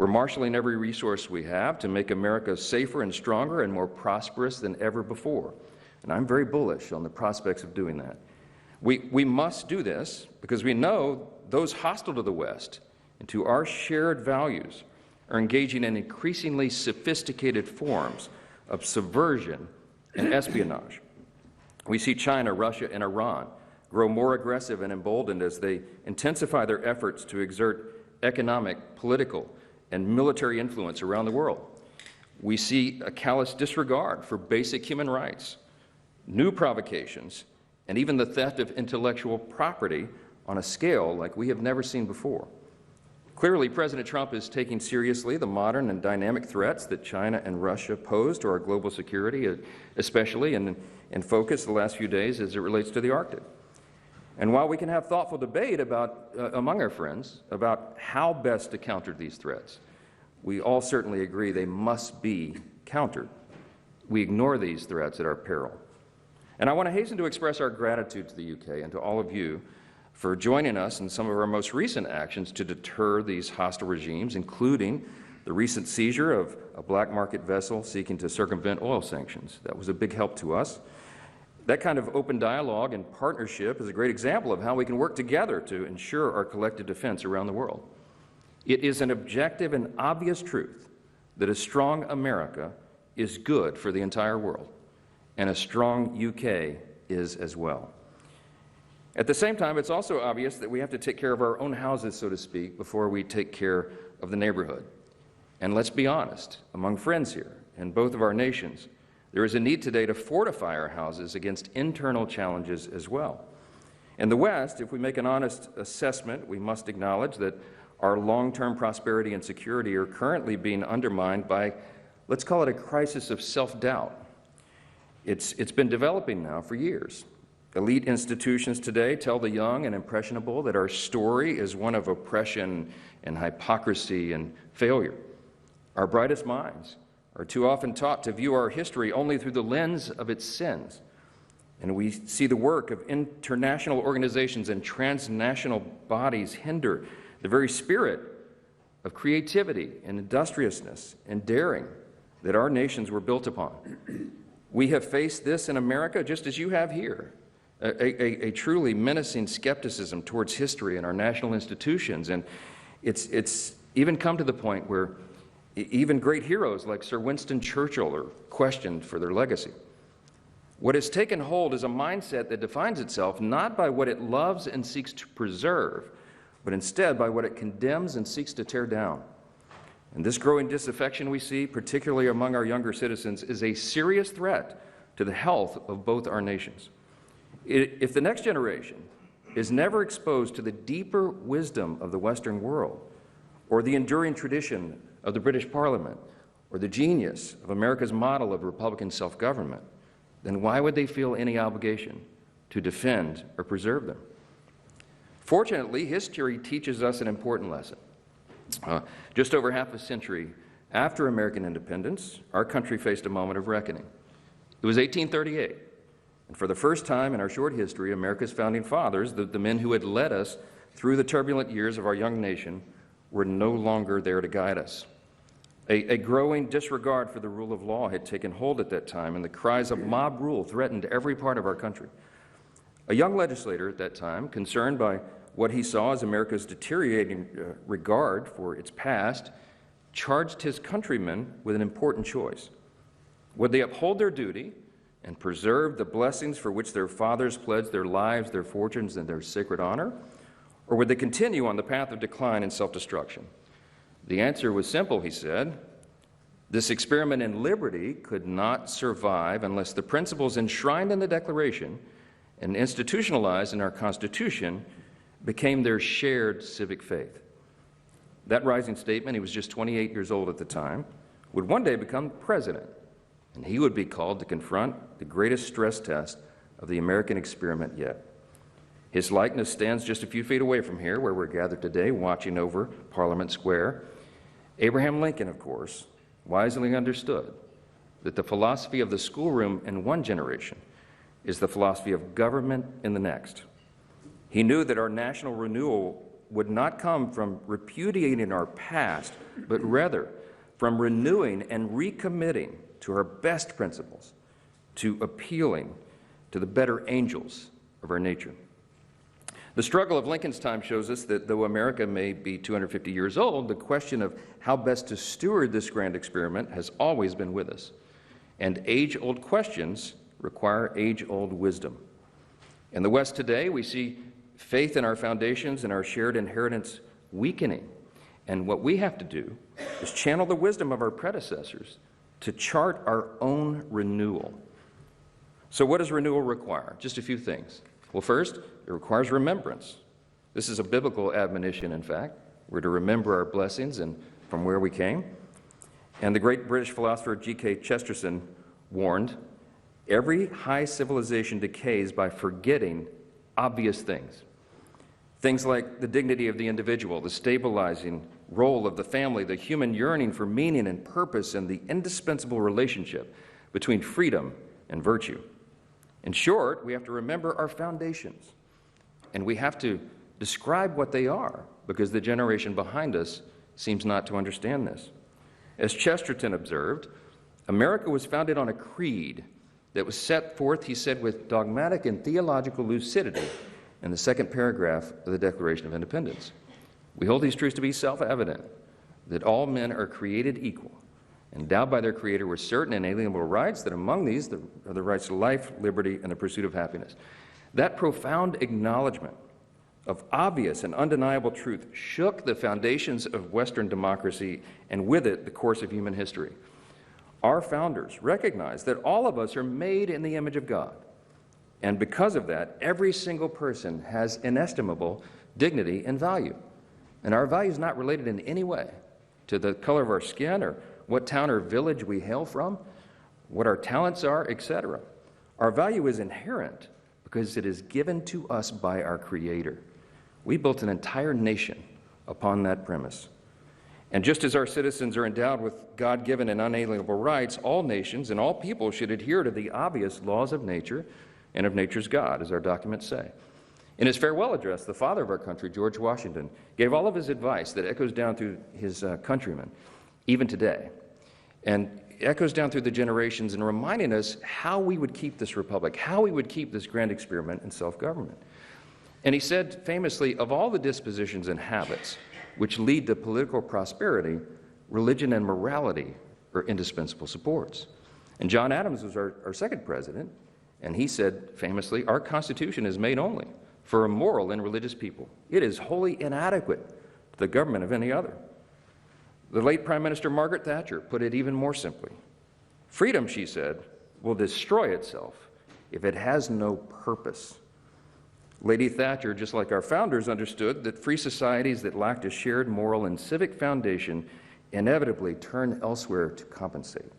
We're marshaling every resource we have to make America safer and stronger and more prosperous than ever before. And I'm very bullish on the prospects of doing that. We must do this because we know those hostile to the West and to our shared values are engaging in increasingly sophisticated forms of subversion and espionage. We see China, Russia, and Iran grow more aggressive and emboldened as they intensify their efforts to exert economic, political, and military influence around the world. We see a callous disregard for basic human rights, new provocations, and even the theft of intellectual property on a scale like we have never seen before. Clearly, President Trump is taking seriously the modern and dynamic threats that China and Russia pose to our global security, especially in focus the last few days as it relates to the Arctic. And while we can have thoughtful debate among our friends about how best to counter these threats, we all certainly agree they must be countered. We ignore these threats at our peril. And I want to hasten to express our gratitude to the UK and to all of you for joining us in some of our most recent actions to deter these hostile regimes, including the recent seizure of a black market vessel seeking to circumvent oil sanctions. That was a big help to us. That kind of open dialogue and partnership is a great example of how we can work together to ensure our collective defense around the world. It is an objective and obvious truth that a strong America is good for the entire world, and a strong UK is as well. At the same time, it's also obvious that we have to take care of our own houses, so to speak, before we take care of the neighborhood. And let's be honest, among friends here, in both of our nations, there is a need today to fortify our houses against internal challenges as well. In the West, if we make an honest assessment, we must acknowledge that our long-term prosperity and security are currently being undermined by, let's call it a crisis of self-doubt. It's been developing now for years. Elite institutions today tell the young and impressionable that our story is one of oppression and hypocrisy and failure. Our brightest minds are too often taught to view our history only through the lens of its sins. And we see the work of international organizations and transnational bodies hinder the very spirit of creativity and industriousness and daring that our nations were built upon. We have faced this in America just as you have here, a truly menacing skepticism towards history and our national institutions. And it's even come to the point where even great heroes like Sir Winston Churchill are questioned for their legacy. What has taken hold is a mindset that defines itself not by what it loves and seeks to preserve, but instead by what it condemns and seeks to tear down. And this growing disaffection we see, particularly among our younger citizens, is a serious threat to the health of both our nations. If the next generation is never exposed to the deeper wisdom of the Western world, or the enduring tradition of the British Parliament, or the genius of America's model of Republican self-government, then why would they feel any obligation to defend or preserve them? Fortunately, history teaches us an important lesson. Just over half a century after American independence, our country faced a moment of reckoning. It was 1838, and for the first time in our short history, America's founding fathers, the men who had led us through the turbulent years of our young nation, were no longer there to guide us. A growing disregard for the rule of law had taken hold at that time, and the cries of mob rule threatened every part of our country. A young legislator at that time, concerned by what he saw as America's deteriorating regard for its past, charged his countrymen with an important choice. Would they uphold their duty and preserve the blessings for which their fathers pledged their lives, their fortunes, and their sacred honor? Or would they continue on the path of decline and self-destruction? The answer was simple, he said. This experiment in liberty could not survive unless the principles enshrined in the Declaration and institutionalized in our Constitution became their shared civic faith. That rising statement, he was just 28 years old at the time, would one day become president, and he would be called to confront the greatest stress test of the American experiment yet. His likeness stands just a few feet away from here, where we're gathered today, watching over Parliament Square. Abraham Lincoln, of course, wisely understood that the philosophy of the schoolroom in one generation is the philosophy of government in the next. He knew that our national renewal would not come from repudiating our past, but rather from renewing and recommitting to our best principles, to appealing to the better angels of our nature. The struggle of Lincoln's time shows us that though America may be 250 years old, the question of how best to steward this grand experiment has always been with us. And age-old questions require age-old wisdom. In the West today, we see faith in our foundations and our shared inheritance weakening. And what we have to do is channel the wisdom of our predecessors to chart our own renewal. So what does renewal require? Just a few things. Well, first, it requires remembrance. This is a biblical admonition, in fact. We're to remember our blessings and from where we came. And the great British philosopher G.K. Chesterton warned, every high civilization decays by forgetting obvious things. Things like the dignity of the individual, the stabilizing role of the family, the human yearning for meaning and purpose, and the indispensable relationship between freedom and virtue. In short, we have to remember our foundations, and we have to describe what they are, because the generation behind us seems not to understand this. As Chesterton observed, America was founded on a creed that was set forth, he said, with dogmatic and theological lucidity in the second paragraph of the Declaration of Independence. We hold these truths to be self-evident, that all men are created equal, endowed by their Creator with certain inalienable rights, that among these are the rights to life, liberty, and the pursuit of happiness. That profound acknowledgement of obvious and undeniable truth shook the foundations of Western democracy, and with it, the course of human history. Our founders recognized that all of us are made in the image of God, and because of that, every single person has inestimable dignity and value. And our value is not related in any way to the color of our skin or what town or village we hail from, what our talents are, etc. Our value is inherent because it is given to us by our Creator. We built an entire nation upon that premise. And just as our citizens are endowed with God-given and unalienable rights, all nations and all people should adhere to the obvious laws of nature and of nature's God, as our documents say. In his farewell address, the father of our country, George Washington, gave all of his advice that echoes down through his countrymen, even today, and echoes down through the generations in reminding us how we would keep this republic, how we would keep this grand experiment in self-government. And he said famously, of all the dispositions and habits which lead to political prosperity, religion and morality are indispensable supports. And John Adams was our second president, and he said famously, our Constitution is made only for a moral and religious people. It is wholly inadequate to the government of any other. The late Prime Minister Margaret Thatcher put it even more simply. Freedom, she said, will destroy itself if it has no purpose. Lady Thatcher, just like our founders, understood that free societies that lacked a shared moral and civic foundation inevitably turn elsewhere to compensate.